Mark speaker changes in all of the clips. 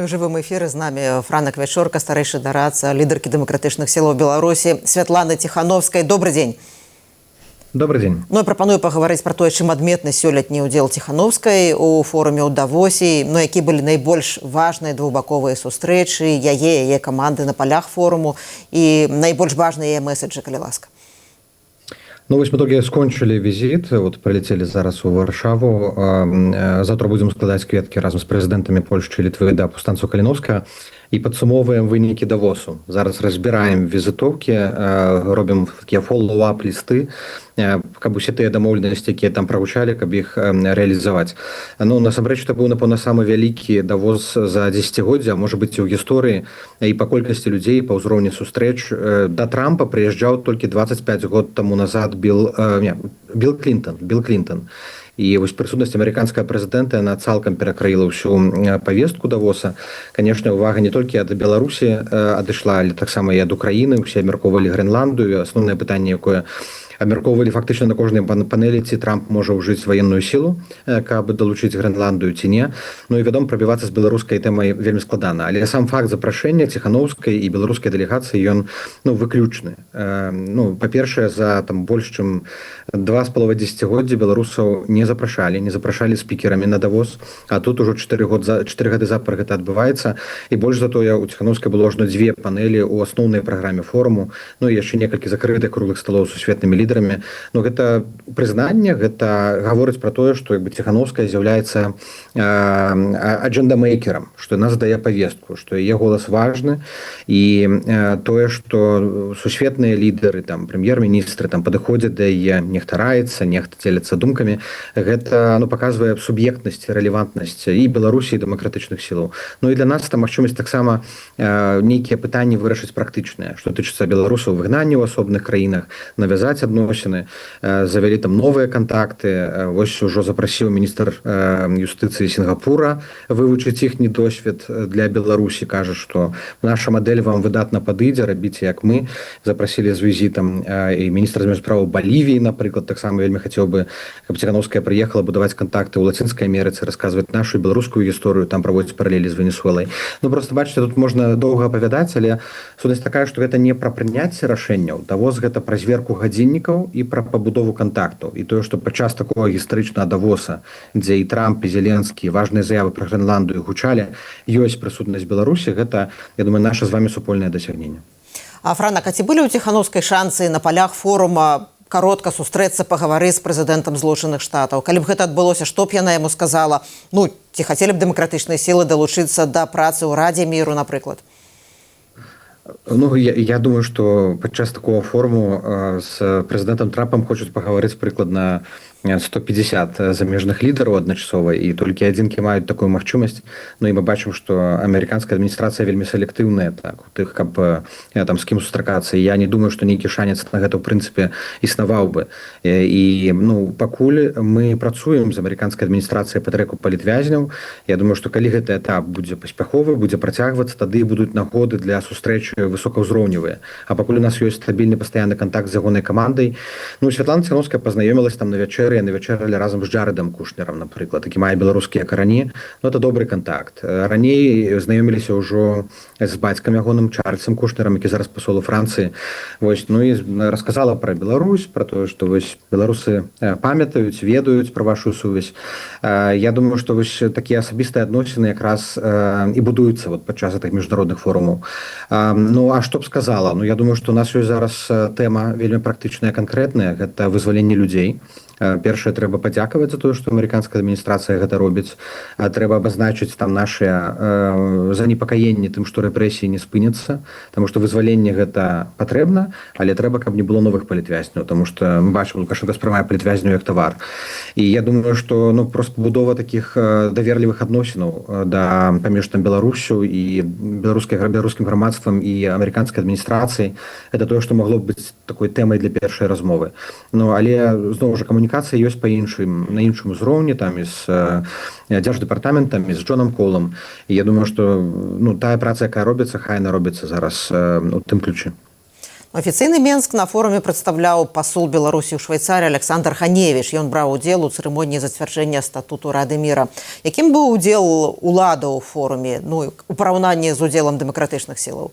Speaker 1: Мы ў жывым эфіры з намі Франак Вячорка, старэйшы дарадца лідаркі дэмакратычных сілаў Беларусі Святланы Ціхановскай. Добры дзень.
Speaker 2: Добрый день.
Speaker 1: Ну, я прапаную пагаварыць пра тое, чым адметны сёлетні ўдзел Ціхановскай у форуме ў Давосе, ну, які былі найбольш важныя двухбаковыя сустрэчы, яе каманды на палях форуму і найбольш важныя яе меседжы, калі ласка.
Speaker 2: Ну, вось мы толькі скончылі візіт, вот прилетели зараз у Варшаву. Завтра будзем складаць кветкі разам з прэзідэнтамі Польшчы і Літвы да Паўстанцу Каліновскага і падсумоўваем вынікі Давосу. Зараз разбіраем візітоўкі, робім такія фоллоу-ап лісты, каб усе тыя дамоўленасці, якія там прагучалі, каб іх рэалізаваць. Ну, насамрэч, это быў, напэўна, самы вялікі Давос за дзесяцігоддзя, можа быць, і ў гісторыі, і па колькасці людзей, па ўзроўні сустрэч. Да Трампа прыязджаў толькі 25 год таму назад Билл Клінтон. І вось прысутнасць амерыканскага прэзідэнта яна цалкам перакрыла ўсю павестку Давоса. Канешне, увага не толькі ад Беларусі адышла, але таксама і ад Украіны. Усе абмяркоўвалі Грэнландыю. Асноўнае пытанне, якое абмяркоўвалі фактычна на кожнай панелі, ці Трамп можа ўжыць ваенную сілу, каб далучыць Грэнландыю ці не. Ну і вядома, прабівацца з беларускай тэмай вельмі складана. Але сам факт запрашэння Ціхановскай і беларускай дэлегацыі, ён выключны. Па-першае, за больш чым 2,5 дзесяцігоддзя беларусаў не запрашалі спікерамі на Давос, а тут ужо 4 гады запар гэта адбываецца. І больш за тое, у Ціхановскай было ажно 2 панелі ў асноўнай праграме форуму, ну і яшчэ некалькі закрытых круглых сталоў з сусветнымі лідарамі. Ну, гэта прызнанне, гэта гаворыць пра тое, што Ціхановская з'яўляецца аджэндамейкерам, што яна задае павестку, што яе голас важны, і тое, што сусветныя лідары, прэм'ер-міністры падыходзяць да яе, нехта раецца, нехта дзеляцца думкамі, гэта паказвае суб'ектнасць, рэлевантнасць і Беларусі, і дэмакратычных сілаў. Ну і для нас там магчымасць таксама нейкія пытанні вырашыць практычныя, што тычыцца беларусаў выгнання ў асобных краінах, навязаць адносіны, завялі там новыя кантакты. Вось ужо запрасіў міністр юстыцыі Сінгапура вывучыць іхні досвед для Беларусі, кажа, што наша мадэль вам выдатна падыдзе, рабіце як мы. Запрасілі з візітам і міністр замежных справаў Балівіі, напрыклад, таксама вельмі хацеў бы, каб Ціхановская прыехала будаваць кантакты ў Лацінскай Амерыцы, расказваць нашу беларускую гісторыю, там праводзіць паралелі з Венесуэлай. Ну, просто бачыце, тут можна доўга апавядаць, але сутнасць такая, што гэта не пра прыняцце рашэнняў. Давос гэта пра зверку гадзіннікаў і пра пабудову кантактаў. І тое, што падчас такога гістарычнага Давоса, дзе і Трамп, і Зеленскі, важныя заявы пра Грэнландыю гучалі, ёсць прысутнасць Беларусі, гэта, я думаю, наша з вами супольнае дасягненне.
Speaker 1: А, Франак, а ці былі ў Ціхановскай шансы на палях форума каротка сустрэцца, пагаварыць з прэзідэнтам Злучаных Штатаў? Калі б гэта адбылося, што б яна яму сказала? Ну, ці хацелі б дэмакратычныя сілы далучыцца да працы ў Радзе міру, напрыклад?
Speaker 2: Ну, я думаю, што падчас такого форуму з прэзідэнтам Трампам хочуць пагаварыць прыкладна 150 замежных лідараў адначасова, і толькі адзінкі маюць такую магчымасць. Ну і мы бачым, што амерыканская адміністрацыя вельмі селектыўная у тых, каб з кім сустракацца. Я не думаю, што нейкі шанец на гэта ў прынцыпе існаваў бы. І пакуль мы працуем з амерыканскай адміністрацыяй па трэку палітвязняў, я думаю, што калі гэты этап будзе паспяховы, будзе працягвацца, тады будуць нагоды для сустрэчы высокаўзроўневыя. А пакуль у нас ёсць стабільны пастаянны кантакт з ягонай камандай. Ну, Святлана Ціхановская пазнаёмілась там на вячэры, яны вячэралі разам з Джарэдам Кушнерам, напрыклад, які мае беларускія карані. Ну, это добры кантакт. Раней знаёміліся ўжо з бацькам ягоным Чарльзам Кушнерам, які зараз пасол у Францыі. Вось, ну і расказала пра Беларусь, пра тое, што вось беларусы памятаюць, ведаюць пра вашу сувязь. Я думаю, што вось такія асабістыя адносіны якраз і будуюцца падчас гэтых міжнародных форумаў. Ну, а што б сказала? Ну, я думаю, што у нас ёсць зараз тэма вельмі практычная, канкрэтная, гэта вызваленне людзей. Першае, трэба падзякаваць за тое, што амерыканская адміністрацыя гэта робіць. Трэба абазначыць там нашыя занепакаенні тым, што рэпрэсіі не спыняцца, таму што вызваленне гэта патрэбна, але трэба, каб не было новых палітвязняў, таму што мы бачым, Лукашенко спрымае палітвязню як тавар. І я думаю, што проста будова такіх даверлівых адносінаў паміж Беларусю і беларускім грамадствам і амерыканскай адміністрацыяй, гэта тое, што магло б быць такой тэмай для першай размовы. Ну, але зноў жа камунікацыя ёсць на іншым узроўні, там і з дзярждэпартаментам, і з Джонам Колам. І я думаю, што тая праца, якая робіцца, хай яна робіцца зараз у тым ключы.
Speaker 1: Афіцыйны Менск на форуме прадстаўляў пасол Беларусі ў Швейцарыі Александр Ханевіч. Ён браў удзел у цырымоніі зацвярджэння статуту Рады міра. Якім быў удзел уладаў у форуме, у параўнанні з удзелам дэмакратычных сілаў?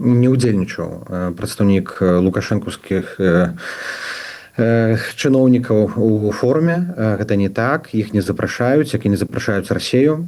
Speaker 2: Не ўдзельнічаў прадстаўнік лукашэнкаўскіх чыноўнікаў у форуме. Гэта не так, іх не запрашаюць, як і не запрашаюць Расею.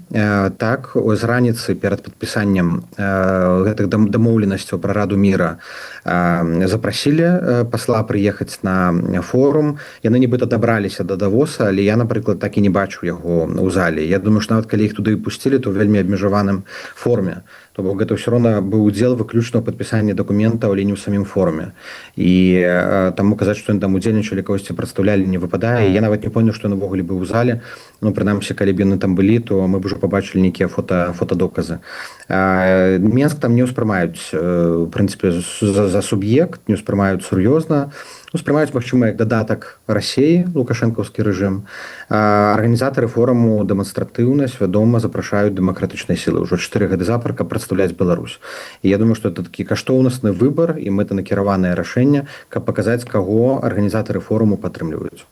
Speaker 2: Так, з раніцы перад падпісаннем гэтых дамоўленасцяў пра Раду міра запрасілі пасла прыехаць на форум. Яны нібыта дабраліся да Давоса, але я, напрыклад, так і не бачу яго ў зале. Я думаю, што нават калі іх туды пусцілі, то ў вельмі абмежаваным форме. То бок гэта ўсё роўна быў удзел выключна ў падпісанні дакументаў, але не ў самім форуме. І таму казаць, што яны там удзельнічалі, кагосьці прадстаўлялі, не выпадае. Я нават не понял, што ён увогуле быў у зале. Ну, прынамсі, калі б яны там былі, то мы б ужо пабачылі нейкія фотадоказы. Менск там не ўспрымаюць, у прынцыпе, за суб'ект, не ўспрымаюць сур'ёзна. Успрымаюць, магчыма, як дадатак Расеі, лукашэнкаўскі рэжым. Арганізатары форуму дэманстратыўна, свядома запрашаюць дэмакратычныя сілы ўжо 4 гады запар, каб прадстаўляць Беларусь. І я думаю, што это такі каштоўнасны выбар і мэтанакіраванае рашэнне, каб паказаць, каго арганізатары форуму падтрымліваюць.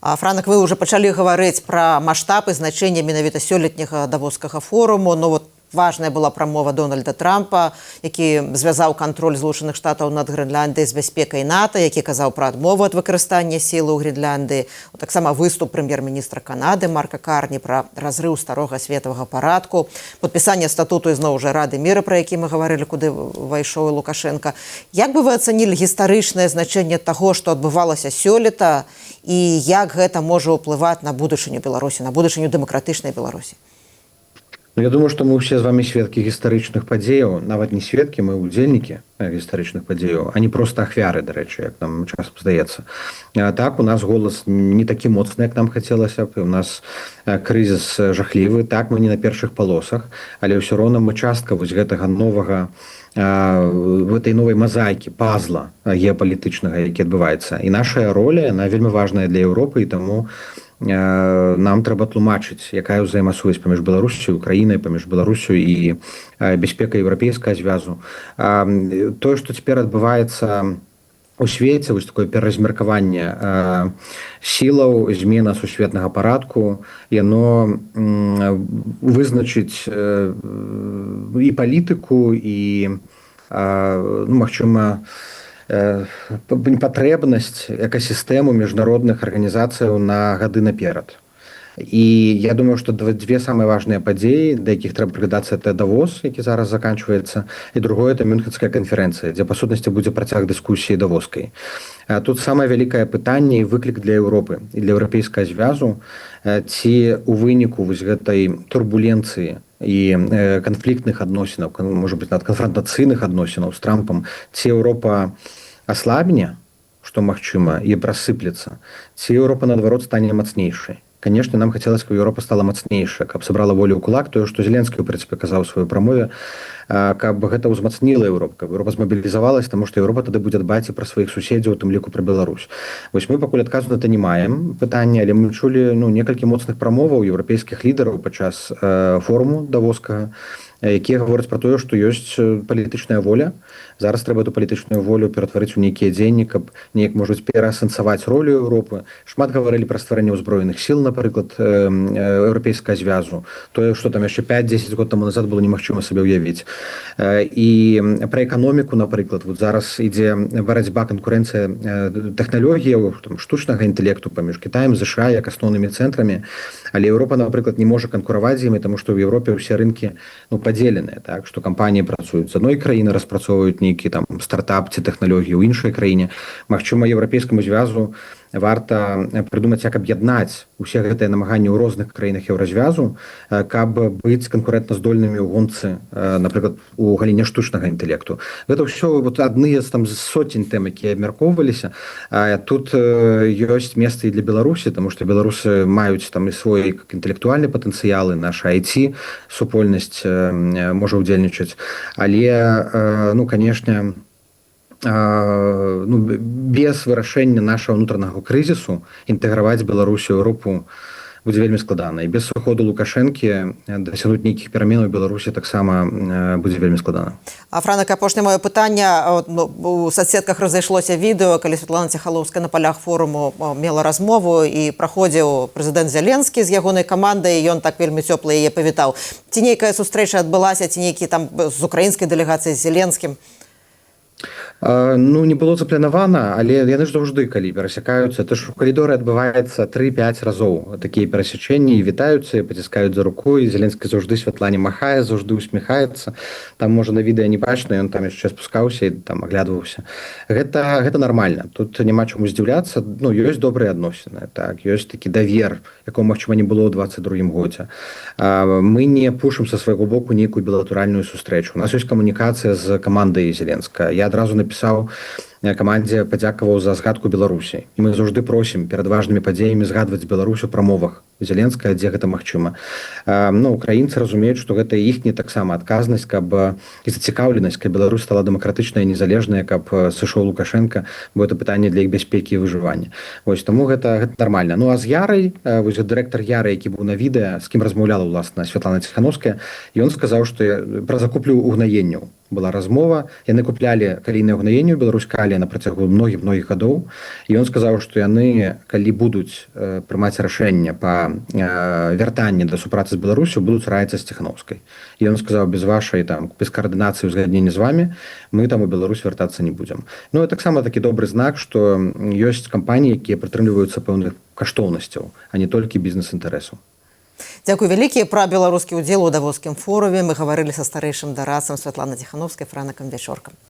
Speaker 1: Франак, вы ўжо пачалі гаварыць пра маштаб і значэнне менавіта сёлетняга давоскага форуму. Ну, важная была прамова Дональда Трампа, які звязаў кантроль Злучаных Штатаў над Грэнляндыяй з бяспекай НАТО, які казаў пра адмову ад выкарыстання сілы ў Грэнляндыі. Таксама выступ прэм'ер-міністра Канады Марка Карні пра разрыў старога светавага парадку, падпісанне статуту ізноў жа Рады міра, пра які мы гаварылі, куды ўвайшоў Лукашенка. Як бы вы ацанілі гістарычнае значэнне таго, што адбывалася сёлета, і як гэта можа ўплываць на будучыню Беларусі, на будучыню дэмакратычнай Беларусі?
Speaker 2: Ну, я думаю, што мы ўсе з вамі сведкі гістарычных падзеяў, нават не сведкі, мы ўдзельнікі гістарычных падзеяў, а не проста ахвяры, дарэчы, як нам часам здаецца. Так, у нас голас не такі моцны, як нам хацелася б, у нас крызіс жахлівы, так, мы не на першых палосах, але ўсё роўна мы частка вось гэтага новага гэтай новай мазаікі, пазла геапалітычнага, які адбываецца. І наша роля, яна вельмі важная для Еўропы, і таму нам трэба тлумачыць, якая ўзаемасувязь паміж Беларусю і Украінай, паміж Беларусю і бяспекай еўрапейскага звязу. Тое, што цяпер адбываецца у свеце, вось такое пераразмеркаванне сілаў, змена сусветнага парадку, яно вызначыць і палітыку, і, магчыма, патрэбнасць экасістэму міжнародных арганізацыяў на гады наперад. І я думаю, што дзве самыя важныя падзеі, да якіх трэба прыглядацца, это Давос, які зараз заканчваецца, і другое это Мюнхенская канферэнцыя, дзе па сутнасці будзе працяг дыскусіі давоскай. Тут самае вялікае пытанне і выклік для Еўропы і для еўрапейскага звязу, ці у выніку вось гэтай турбуленцыі і канфліктных адносінаў, можа быць, нават канфрантацыйных адносінаў з Трампам, ці Еўропа аслабне, што магчыма, і прасыплецца, ці Еўропа, наадварот, стане мацнейшай. Конечно, нам хацелася, каб Еўропа стала мацнейшая, каб сабрала волю ў кулак, тое, што Зеленскі, у прынцыпе, казаў у сваёй прамове, каб гэта ўзмацніла Еўропу, каб Еўропа змабілізавалася, таму што Еўропа тады будзе дбаць і пра сваіх суседзяў, у тым ліку пра Беларусь. Вось мы пакуль адказу на гэта не маем пытання, але мы чулі некалькі моцных прамоваў еўрапейскіх лідараў падчас форуму давоскага, якія гавораць пра тое, што ёсць палітычная воля. Зараз трэба эту палітычную волю ператварыць у нейкія дзеянні, каб неяк, можа быць, пераасэнсаваць ролю Еўропы. Шмат гаварылі пра стварэнне ўзброеных сіл, напрыклад, еўрапейскага звязу. Тое, што там яшчэ 5-10 год таму назад было немагчыма сабе ўявіць. І пра эканоміку, напрыклад, вот зараз ідзе барацьба, канкурэнцыя тэхналогіяў, штучнага інтэлекту паміж Кітаем, ЗША як асноўнымі цэнтрамі, але Еўропа, напрыклад, не можа канкураваць з імі, таму што ў Еўропе ўсе рынкі падзеленыя, так, што кампаніі працуюць з адной краіны, распрацоўваюць нейкі там стартап ці тэхналогіі ў іншай краіне. Магчыма, еўрапейскаму звязу варта прыдумаць, як аб'яднаць усе гэтыя намаганні ў розных краінах еўразвязу, каб быць канкурэнтназдольнымі ў гонцы, напрыклад, у галіне штучнага інтэлекту. Гэта ўсё адны з соцень тэм, якія абмяркоўваліся. Тут ёсць месца і для Беларусі, таму што беларусы маюць там і свой інтэлектуальны патэнцыял, і наша IT супольнасць можа ўдзельнічаць. Але, канешне, без вырашэння нашага ўнутранага крызісу інтэграваць Беларусі ў Еўропу будзе вельмі складана, і без сыходу Лукашэнкі дасягнуць нейкіх пераменаў у Беларусі таксама будзе вельмі складана.
Speaker 1: А Франак, апошняе маё пытанне. У соцсетках разышлося відэо, калі Святлана Ціхановская на палях форуму мела размову і праходзіў прэзідэнт Зеленскі з ягонай камандай, і ён так вельмі цёпла яе павітаў. Ці нейкая сустрэча адбылася, ці нейкі там з украінскай дэлегацыяй з Зеленскім?
Speaker 2: Ну, не было запланавана, але яны ж заўжды, калі перасякаюцца, то ж у калідоры адбываецца 3-5 разоў такія перасячэнні, і вітаюцца, і паціскаюць за руку, і Зеленскі заўжды Святлане махае, заўжды усміхаецца. Там, можа, на відэа не бачна, ён там яшчэ спускаўся і там аглядваўся. Гэта нармальна. Тут няма чаму здзіўляцца. Ну, ёсць добрыя адносіны, так, ёсць такі давер, якого, магчыма, не было ў 22-м годзе. Мы не пушым са свайго боку нейкую білатэральную сустрэчу. У нас ёсць камунікацыя з камандай Зеленска. Я адразу напісаў камандзе, падзякаваў за згадку Беларусі. І мы заўжды просім перад важнымі падзеямі згадваць Беларусь у прамовах Зеленскага, дзе гэта магчыма. Ну, украінцы разумеюць, што гэта іхняя таксама адказнасць, каб і зацікаўленасць, каб Беларусь стала дэмакратычная і незалежная, каб сышоў Лукашенко, бо гэта пытанне для іх бяспекі і выжывання. Вось, таму гэта нармальна. Ну, а з Ярай, вось дырэктар Яры, які быў на відэа, з кім размаўляла, уласна, Святлана Ціхановская, ён сказаў, што пра закуплю угнаенняў была размова. Яны куплялі калійнае угнаенне ў Беларусь-Калі на працягу многіх гадоў. І ён сказаў, што яны, калі будуць прымаць рашэнне па вяртанні да супрацы з Беларусю, будуць раіцца з Ціхановскай. І ён сказаў, без вашай там, без каардынацыі ўзгаднення з вамі, мы там у Беларусь вяртацца не будзем. Ну, і таксама такі добры знак, што ёсць кампаніі, якія прытрымліваюцца пэўных каштоўнасцяў, а не толькі бізнес-інтарэсаў.
Speaker 1: Дзякуй вялікі. Пра беларускі ўдзел у давоскім форуме мы гаварылі са старэйшым дарадцам Святланай Ціхановскай Франакам Вячоркам.